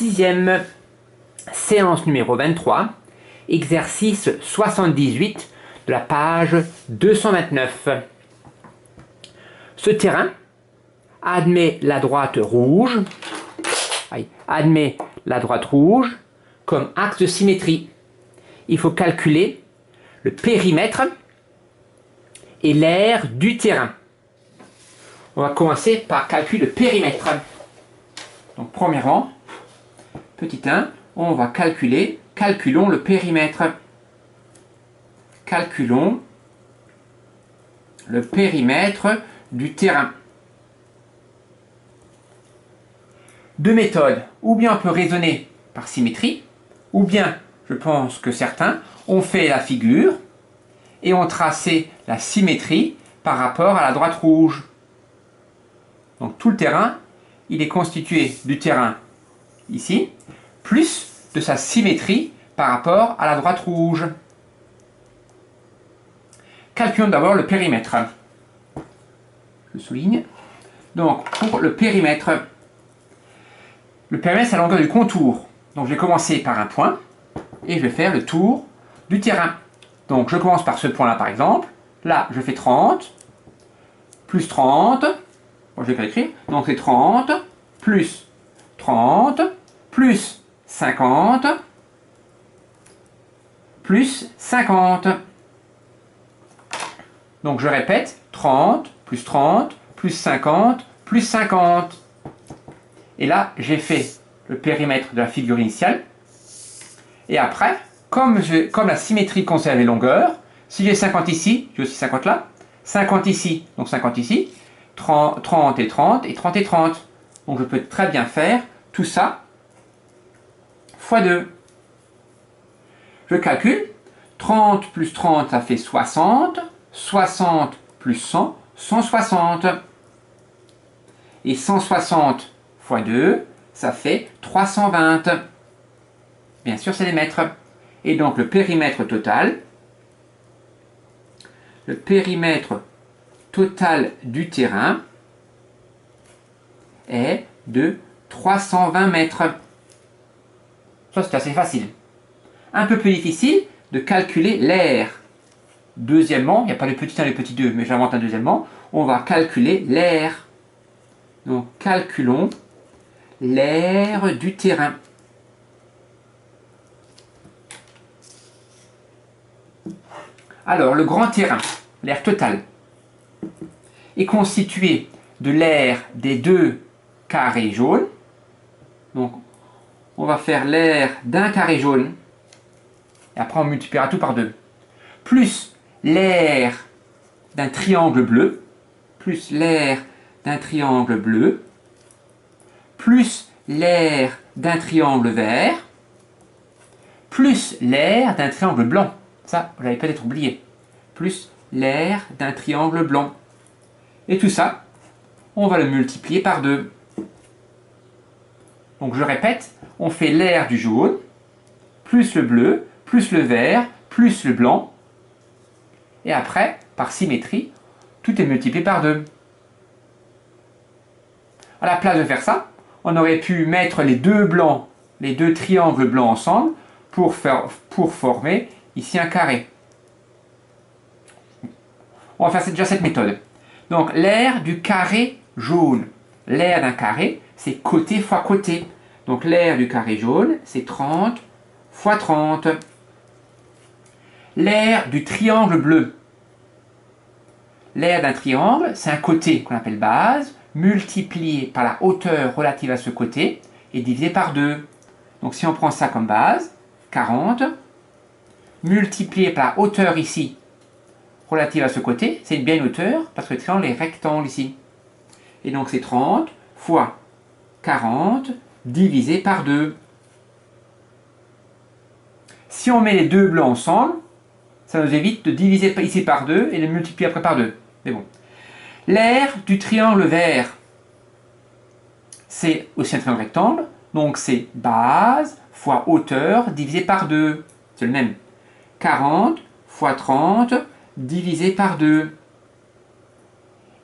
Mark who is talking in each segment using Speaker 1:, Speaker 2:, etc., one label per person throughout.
Speaker 1: 6e séance numéro 23, exercice 78 de la page 229. Ce terrain admet la droite rouge, comme axe de symétrie. Il faut calculer le périmètre et l'aire du terrain. On va commencer par calculer le périmètre. Donc premièrement, petit 1, on va calculons le périmètre. Calculons le périmètre du terrain. Deux méthodes, ou bien on peut raisonner par symétrie, ou bien, je pense que certains ont fait la figure et ont tracé la symétrie par rapport à la droite rouge. Donc tout le terrain, il est constitué du terrain ici, plus de sa symétrie par rapport à la droite rouge. Calculons d'abord le périmètre. Je souligne. Donc pour le périmètre, c'est la longueur du contour. Donc je vais commencer par un point et je vais faire le tour du terrain. Donc je commence par ce point-là par exemple. Là je fais 30, plus 30. Bon, je vais écrire. Donc c'est 30, plus 30, plus 50, plus 50. Donc je répète, 30, plus 30, plus 50, plus 50. Et là, j'ai fait le périmètre de la figure initiale. Et après, comme la symétrie conserve les longueurs, si j'ai 50 ici, j'ai aussi 50 là, 50 ici, donc 50 ici, 30 et 30, et 30 et 30. Donc je peux très bien faire tout ça fois 2. Je calcule, 30 plus 30, ça fait 60, 60 plus 100, 160. Et 160 fois 2, ça fait 320. Bien sûr, c'est les mètres. Et donc le périmètre total du terrain est de 320 mètres. Ça, c'est assez facile. Un peu plus difficile de calculer l'aire. Deuxièmement, il n'y a pas le petit 1 et le petit 2, mais j'invente un deuxièmement, on va calculer l'aire. Donc calculons l'aire du terrain. Alors le grand terrain, l'aire totale, est constitué de l'aire des deux carrés jaunes. Donc on va faire l'aire d'un carré jaune, et après on multipliera tout par 2, plus l'aire d'un triangle bleu, plus l'aire d'un triangle bleu, plus l'aire d'un triangle vert, plus l'aire d'un triangle blanc. Ça, vous l'avez peut-être oublié. Plus l'aire d'un triangle blanc. Et tout ça, on va le multiplier par 2. Donc je répète, on fait l'aire du jaune, plus le bleu, plus le vert, plus le blanc. Et après, par symétrie, tout est multiplié par 2. À la place de faire ça, on aurait pu mettre les deux triangles blancs ensemble pour former ici un carré. On va faire déjà cette méthode. Donc l'aire du carré jaune. L'aire d'un carré, c'est côté fois côté. Donc l'aire du carré jaune, c'est 30 fois 30. L'aire du triangle bleu. L'aire d'un triangle, c'est un côté qu'on appelle base, multiplié par la hauteur relative à ce côté et divisé par 2. Donc si on prend ça comme base, 40, multiplié par la hauteur ici, relative à ce côté, c'est bien une hauteur, parce que le triangle est rectangle ici. Et donc c'est 30 fois 40 divisé par 2. Si on met les deux bleus ensemble, ça nous évite de diviser ici par 2 et de multiplier après par 2. Mais bon. L'aire du triangle vert, c'est aussi un triangle rectangle, donc c'est base fois hauteur divisé par 2. C'est le même. 40 fois 30 divisé par 2.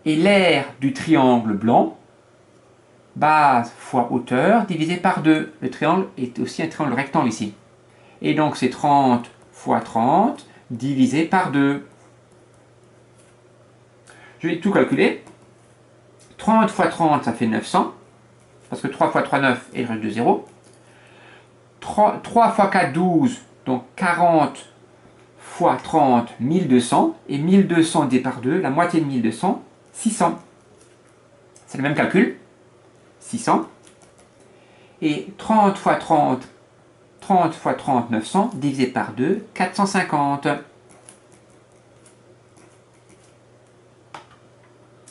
Speaker 1: Et l'aire du triangle blanc, base fois hauteur divisé par 2. Le triangle est aussi un triangle rectangle ici. Et donc c'est 30 fois 30 divisé par 2. Je vais tout calculer. 30 fois 30, ça fait 900. Parce que 3 fois 3, 9 et il reste 2 zéros. 3 fois 4, 12. Donc 40 fois 30, 1200. Et 1200 divisé par 2, la moitié de 1200, 600. C'est le même calcul. 600. Et 30 fois 30, 30 fois 30, 900, divisé par 2, 450.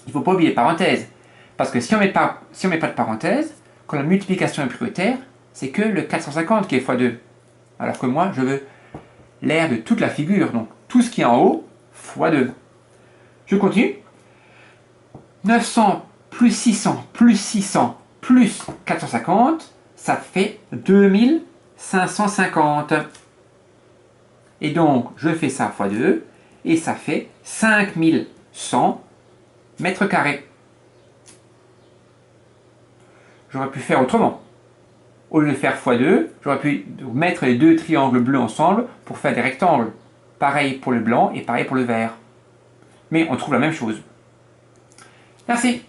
Speaker 1: Il ne faut pas oublier les parenthèses. Parce que si on met pas de parenthèse, quand la multiplication est prioritaire, c'est que le 450 qui est x2. Alors que moi, je veux l'aire de toute la figure. Donc, tout ce qui est en haut, x2. Je continue. 900 plus 600 plus 600 plus 450, ça fait 2550. Et donc, je fais ça x 2, et ça fait 5100 mètres carrés. J'aurais pu faire autrement. Au lieu de faire x2, j'aurais pu mettre les deux triangles bleus ensemble pour faire des rectangles. Pareil pour le blanc et pareil pour le vert. Mais on trouve la même chose. Merci.